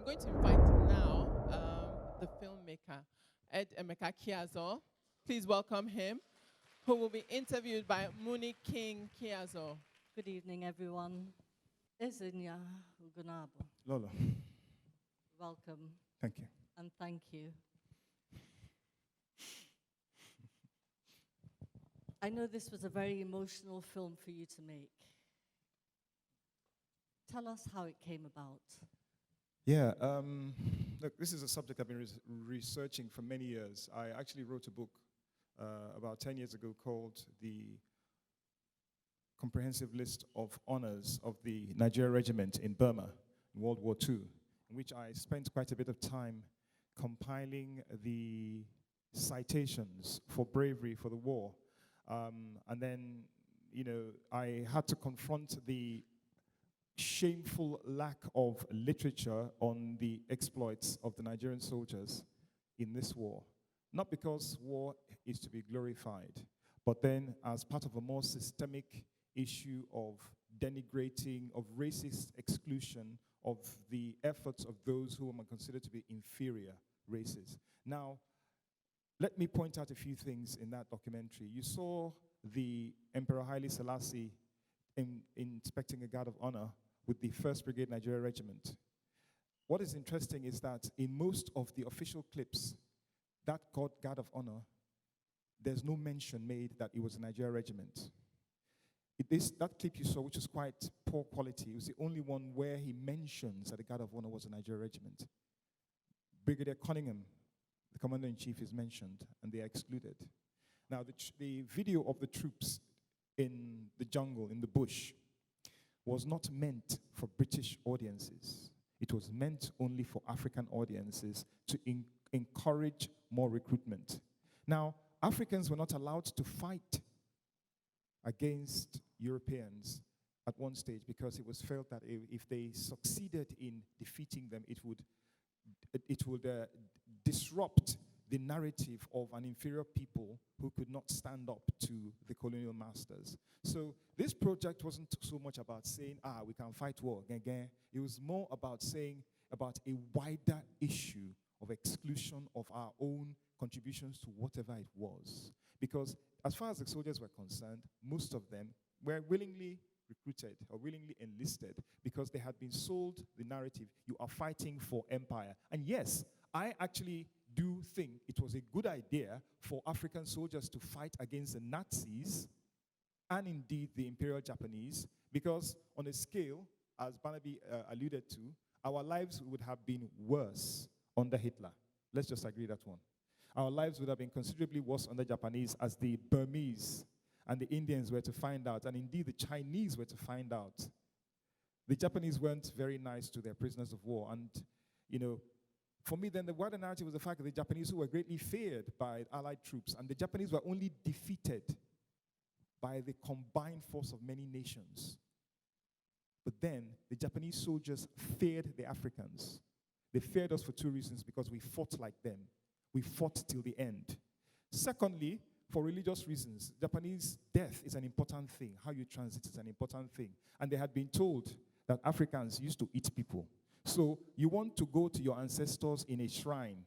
going to invite now the filmmaker, Ed Emeka Keazor. Please welcome him, who will be interviewed by Muni King-Keazor. Good evening, everyone. Ezinya Ugoma. Lolo. Welcome. Thank you. And thank you. I know this was a very emotional film for you to make. Tell us how it came about. Yeah, look, this is a subject I've been researching for many years. I actually wrote a book about 10 years ago called The Comprehensive List of Honors of the Nigeria Regiment in Burma in World War II, in which I spent quite a bit of time compiling the citations for bravery for the war. And then, I had to confront the shameful lack of literature on the exploits of the Nigerian soldiers in this war. Not because war is to be glorified, but then as part of a more systemic issue of denigrating, of racist exclusion of the efforts of those who are considered to be inferior races. Now, let me point out a few things in that documentary. You saw the Emperor Haile Selassie inspecting a guard of honor with the 1st Brigade Nigeria Regiment. What is interesting is that in most of the official clips, that guard of honor, there's no mention made that it was a Nigeria Regiment. That clip you saw, which is quite poor quality, was the only one where he mentions that the guard of honor was a Nigeria Regiment. Brigadier Cunningham, the commander-in-chief, is mentioned, and they are excluded. Now, the video of the troops in the jungle, in the bush, was not meant for British audiences. It was meant only for African audiences to encourage more recruitment. Now, Africans were not allowed to fight against Europeans at one stage because it was felt that if they succeeded in defeating them, it would disrupt the narrative of an inferior people who could not stand up to the colonial masters. So this project wasn't so much about saying, we can fight war. It was more about saying about a wider issue of exclusion of our own contributions to whatever it was. Because as far as the soldiers were concerned, most of them were willingly recruited or willingly enlisted because they had been sold the narrative, you are fighting for empire. And yes, I actually do think it was a good idea for African soldiers to fight against the Nazis and indeed the Imperial Japanese, because on a scale, as Barnaby alluded to, our lives would have been worse under Hitler. Let's just agree that one. Our lives would have been considerably worse under Japanese as the Burmese and the Indians were to find out, and indeed the Chinese were to find out. The Japanese weren't very nice to their prisoners of war, and for me, then the wider narrative was the fact that the Japanese who were greatly feared by Allied troops, and the Japanese were only defeated by the combined force of many nations. But then the Japanese soldiers feared the Africans. They feared us for two reasons: because we fought like them. We fought till the end. Secondly, for religious reasons, Japanese death is an important thing. How you transit is an important thing. And they had been told that Africans used to eat people. So you want to go to your ancestors in a shrine,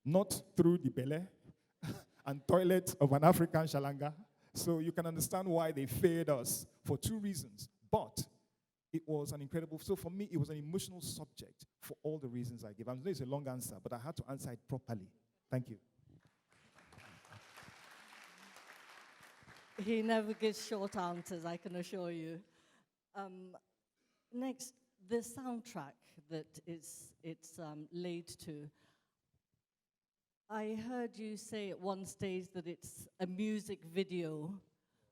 not through the belly and toilet of an African shalanga. So you can understand why they feared us for two reasons. But it was an incredible, so for me, it was an emotional subject for all the reasons I gave. I know it's a long answer, but I had to answer it properly. Thank you. He never gives short answers, I can assure you. Next, the soundtrack that it's laid to. I heard you say at one stage that it's a music video.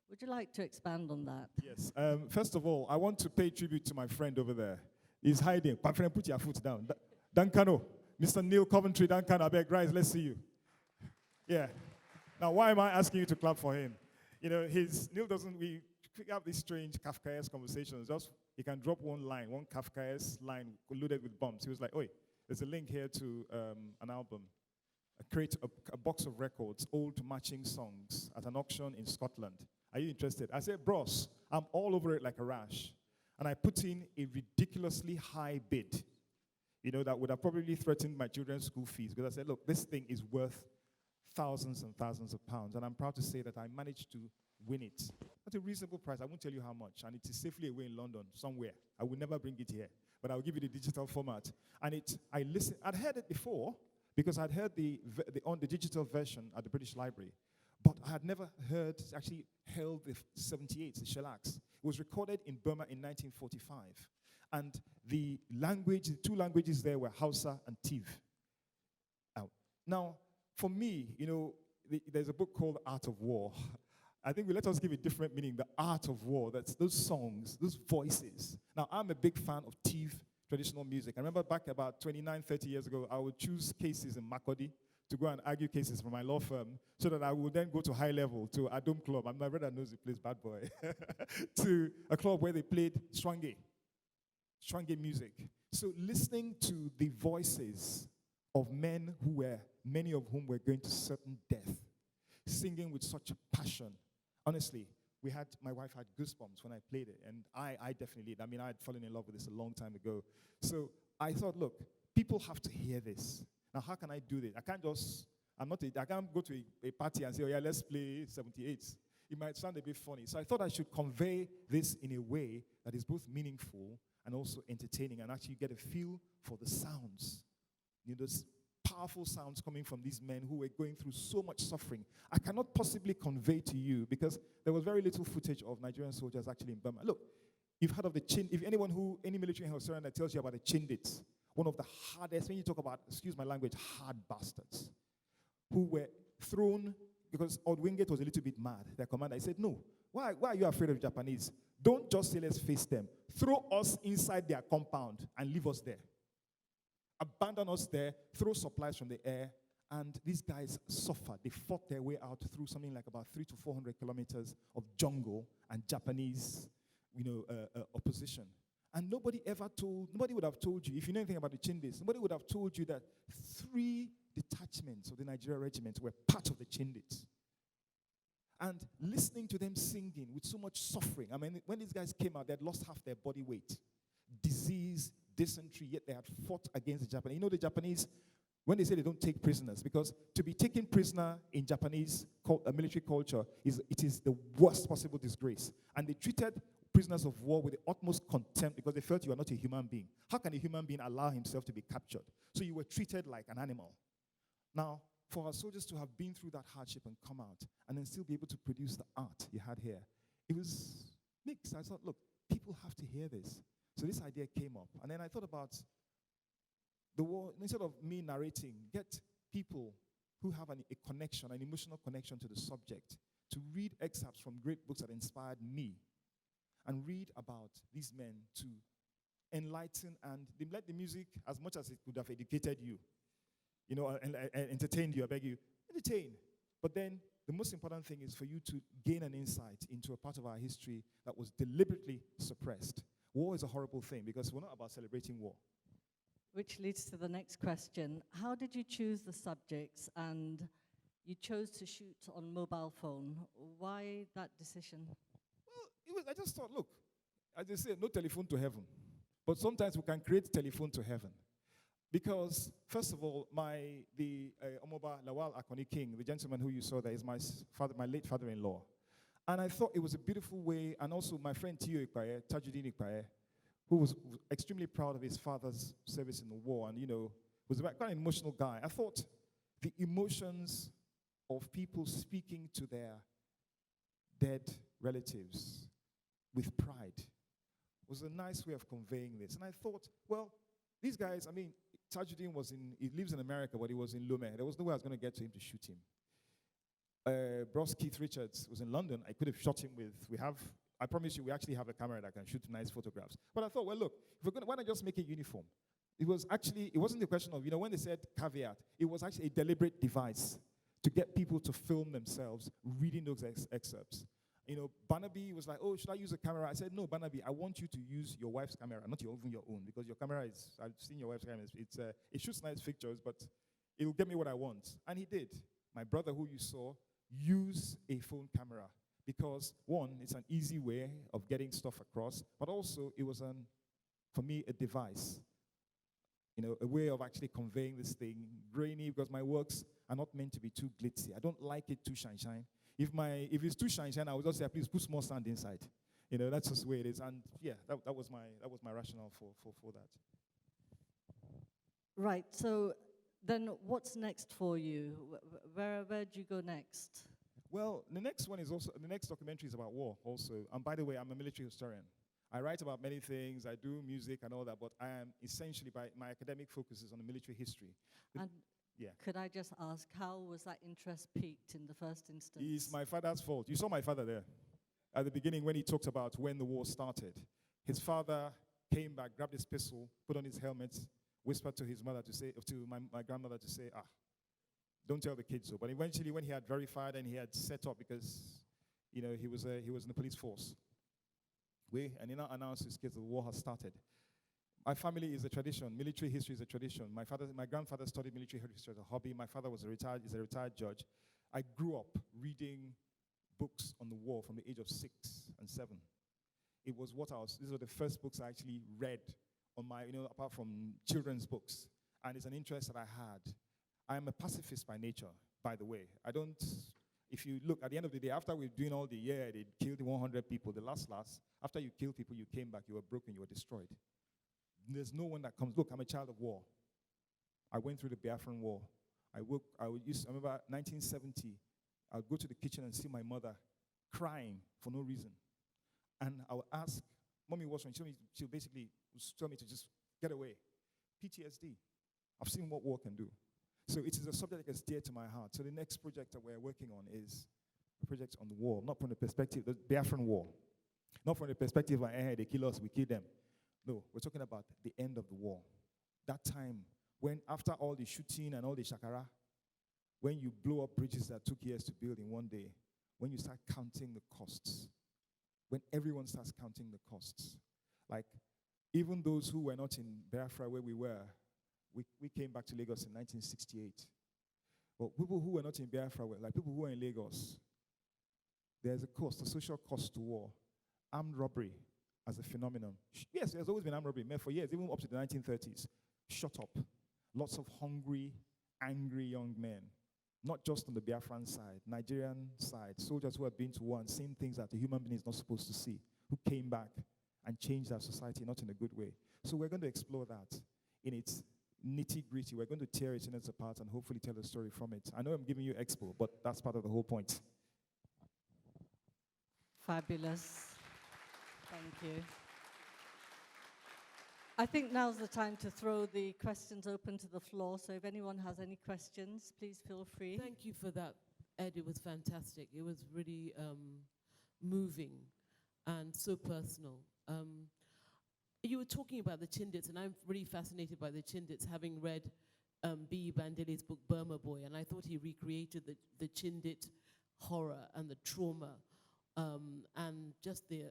Would you like to expand on that? Yes. First of all, I want to pay tribute to my friend over there. He's hiding. My friend, put your foot down. Dankano. Mr. Neil Coventry, Dankano, I beg, rise, let's see you. Yeah. Now, why am I asking you to clap for him? Neil doesn't, we have these strange Kafkaesque conversations. Just, he can drop one line, one Kafkaesque line loaded with bombs. He was like, oi, there's a link here to an album. Create a box of records, old marching songs at an auction in Scotland. Are you interested? I said, bros, I'm all over it like a rash. And I put in a ridiculously high bid. that would have probably threatened my children's school fees, because I said, look, this thing is worth thousands and thousands of pounds, and I'm proud to say that I managed to win it at a reasonable price. I won't tell you how much, and it is safely away in London somewhere. I will never bring it here, but I'll give you the digital format. And I'd heard it before, because I'd heard on the digital version at the British Library, but I had never actually held the 78, the shellacs. It was recorded in Burma in 1945. And the two languages there were Hausa and Tiv. Now, for me, there's a book called Art of War. I think let us give it different meaning, the art of war. That's those songs, those voices. Now, I'm a big fan of Tiv traditional music. I remember back about 29, 30 years ago, I would choose cases in Makurdi to go and argue cases for my law firm, so that I would then go to high level, to Adom Club. My brother knows he plays bad boy. To a club where they played Swange music. So listening to the voices of men many of whom were going to certain death, singing with such a passion. Honestly, my wife had goosebumps when I played it, and I definitely did. I mean, I had fallen in love with this a long time ago. So I thought, look, people have to hear this. Now, how can I do this? I can't go to a party and say, oh yeah, let's play 78s. It might sound a bit funny. So I thought I should convey this in a way that is both meaningful and also entertaining, and actually get a feel for the sounds. Those powerful sounds coming from these men who were going through so much suffering. I cannot possibly convey to you, because there was very little footage of Nigerian soldiers actually in Burma. Look, you've heard of any military historian that tells you about the Chindits, one of the hardest, when you talk about, excuse my language, hard bastards, who were thrown, because Old Wingate was a little bit mad, their commander. He said, no, why are you afraid of Japanese? Don't just say let's face them. Throw us inside their compound and leave us there. Abandon us there, throw supplies from the air, and these guys suffered. They fought their way out through something like about 300 to 400 kilometers of jungle and Japanese, opposition. And nobody would have told you, if you know anything about the Chindits, nobody would have told you that 3 detachments of the Nigeria Regiment were part of the Chindits. And listening to them singing with so much suffering. I mean, when these guys came out, they had lost half their body weight. Disease, dysentery, yet they had fought against the Japanese. The Japanese, when they say they don't take prisoners, because to be taken prisoner in Japanese military culture is the worst possible disgrace. And they treated prisoners of war with the utmost contempt, because they felt you are not a human being. How can a human being allow himself to be captured? So you were treated like an animal. Now, for our soldiers to have been through that hardship and come out, and then still be able to produce the art you had here, it was mixed. I thought, look, people have to hear this. So this idea came up. And then I thought about the war, instead of me narrating, get people who have an emotional connection to the subject, to read excerpts from great books that inspired me, and read about these men to enlighten and let the music, as much as it could have educated you, and entertained you, I beg you, entertain. But then the most important thing is for you to gain an insight into a part of our history that was deliberately suppressed. War is a horrible thing, because we're not about celebrating war. Which leads to the next question. How did you choose the subjects, and you chose to shoot on mobile phone? Why that decision? Well, I just thought, look, as they say, no telephone to heaven. But sometimes we can create telephone to heaven. Because, first of all, the Omoba Lawal Akoni King, the gentleman who you saw there, is my late father-in-law. And I thought it was a beautiful way, and also my friend Tio Ikpaye, Tajuddin Ikpaye, who was extremely proud of his father's service in the war, and, was quite an emotional guy. I thought the emotions of people speaking to their dead relatives with pride was a nice way of conveying this. And I thought, well, these guys, Tajuddin he lives in America, but he was in Lome. There was no way I was going to get to him to shoot him. Bros Keith Richards was in London. I could have shot him I promise you, we actually have a camera that can shoot nice photographs. But I thought, well, look, why not just make it uniform? It wasn't a question of, when they said caveat, it was actually a deliberate device to get people to film themselves reading those excerpts. Barnaby was like, oh, should I use a camera? I said, no, Barnaby, I want you to use your wife's camera, not even your own, because your camera I've seen your wife's camera, it shoots nice pictures, but it'll get me what I want. And he did. My brother, who you saw, used a phone camera because, one, it's an easy way of getting stuff across, but also it was, for me, a device. a way of actually conveying this thing. Grainy, because my works are not meant to be too glitzy. I don't like it too shine. If it's too shine, I would just say, please put more sand inside. That's just the way it is. And yeah, that was my rationale for that. Right. So then, what's next for you? Where do you go next? Well, the next documentary is about war also. And by the way, I'm a military historian. I write about many things. I do music and all that, but I am essentially, my academic focus is on the military history. And yeah. Could I just ask, how was that interest piqued in the first instance? It's my father's fault. You saw my father there at the beginning when he talked about when the war started. His father came back, grabbed his pistol, put on his helmet, whispered to his mother to my grandmother to say, don't tell the kids so. But eventually, when he had verified and he had set up, because he was in the police force, and he now announced to his kids that the war has started. My family is a tradition. Military history is a tradition. My grandfather studied military history as a hobby. My father is a retired judge. I grew up reading books on the war from the age of 6 and 7. It was these were the first books I actually read on my, apart from children's books. And it's an interest that I had. I am a pacifist by nature, by the way. If you look, at the end of the day, after we're doing all they killed 100 people, the last, after you killed people, you came back, you were broken, you were destroyed. There's no one that comes, look, I'm a child of war. I went through the Biafran War. I remember 1970, I would go to the kitchen and see my mother crying for no reason. And I would ask, Mommy, what's wrong? She'll basically tell me to just get away. PTSD. I've seen what war can do. So it is a subject that is dear to my heart. So the next project that we're working on is a project on the war, not from the perspective, the Biafran War. Not from the perspective of, they kill us, we kill them. No, we're talking about the end of the war. That time, when after all the shooting and all the shakara, when you blow up bridges that took years to build in one day, when you start counting the costs, when everyone starts counting the costs, like even those who were not in Biafra where we were, we came back to Lagos in 1968. But people who were not in Biafra, like people who were in Lagos, there's a cost, a social cost to war. Armed robbery as a phenomenon. Yes, there's always been armed robbery for years, even up to the 1930s. Shut up. Lots of hungry, angry young men. Not just on the Biafran side, Nigerian side, soldiers who have been to war and seen things that a human being is not supposed to see, who came back and changed our society, not in a good way. So we're going to explore that in its nitty-gritty. We're going to tear it in its apart and hopefully tell a story from it. I know I'm giving you expo, but that's part of the whole point. Fabulous. Thank you. I think now's the time to throw the questions open to the floor. So if anyone has any questions, please feel free. Thank you for that, Ed. It was fantastic. It was really moving and so personal. You were talking about the Chindits, and I'm really fascinated by the Chindits, having read B. Bandele's book, Burma Boy, and I thought he recreated the Chindit horror and the trauma and just the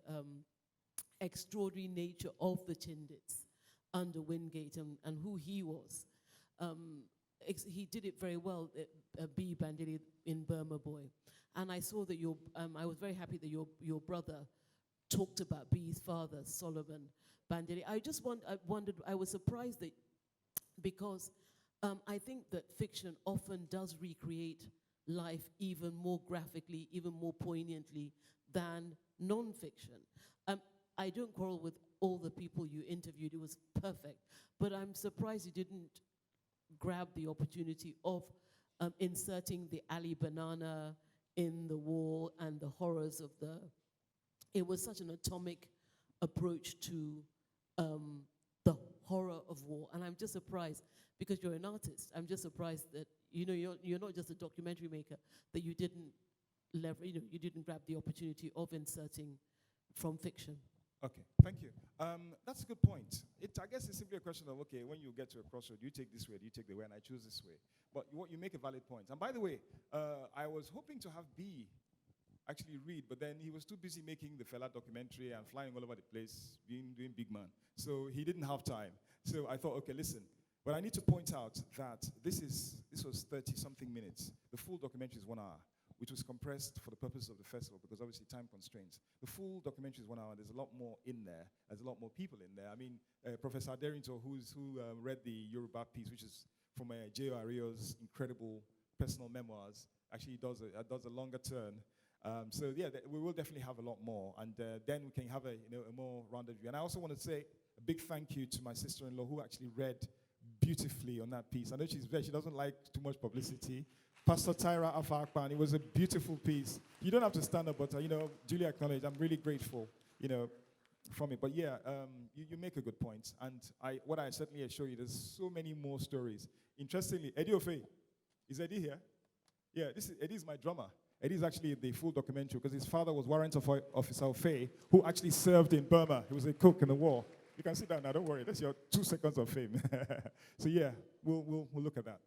extraordinary nature of the Chindits under Wingate and who he was. He did it very well, B. Bandele in Burma Boy. And I saw that I was very happy that your brother talked about B's father, Solomon Bandele. I was surprised that, because I think that fiction often does recreate life even more graphically, even more poignantly than non-fiction. I don't quarrel with all the people you interviewed, it was perfect, but I'm surprised you didn't grab the opportunity of inserting the Ali Banana in the war and the horrors of it was such an atomic approach to the horror of war, and I'm just surprised, because you're an artist, I'm just surprised that, you're not just a documentary maker, that you didn't you didn't grab the opportunity of inserting from fiction. Okay, thank you. That's a good point. I guess it's simply a question of, okay, when you get to a crossroad, do you take this way, do you take the way, and I choose this way. But you make a valid point. And by the way, I was hoping to have B actually read, but then he was too busy making the Fela documentary and flying all over the place, doing big man. So he didn't have time. So I thought, okay, listen, but I need to point out that this was 30-something minutes. The full documentary is 1 hour. which was compressed for the purpose of the festival because obviously time constraints. The full documentary is 1 hour. There's a lot more in there. There's a lot more people in there. I mean, Professor Adegoke, who read the Yoruba piece, which is from J.O. Ario's incredible personal memoirs, actually does a longer turn. So yeah, we will definitely have a lot more, and then we can have a more rounded view. And I also want to say a big thank you to my sister-in-law who actually read beautifully on that piece. I know she doesn't like too much publicity. Pastor Tyra Afakpan, it was a beautiful piece. You don't have to stand up, but Julia acknowledged. I'm really grateful, from it. But yeah, you make a good point, and what I certainly assure you, there's so many more stories. Interestingly, Eddie Ofe, is Eddie here? Yeah, Eddie is my drummer. Eddie is actually the full documentary because his father was Warrant Officer Ofe, who actually served in Burma. He was a cook in the war. You can sit down now, don't worry. That's your 2 seconds of fame. So yeah, we'll look at that.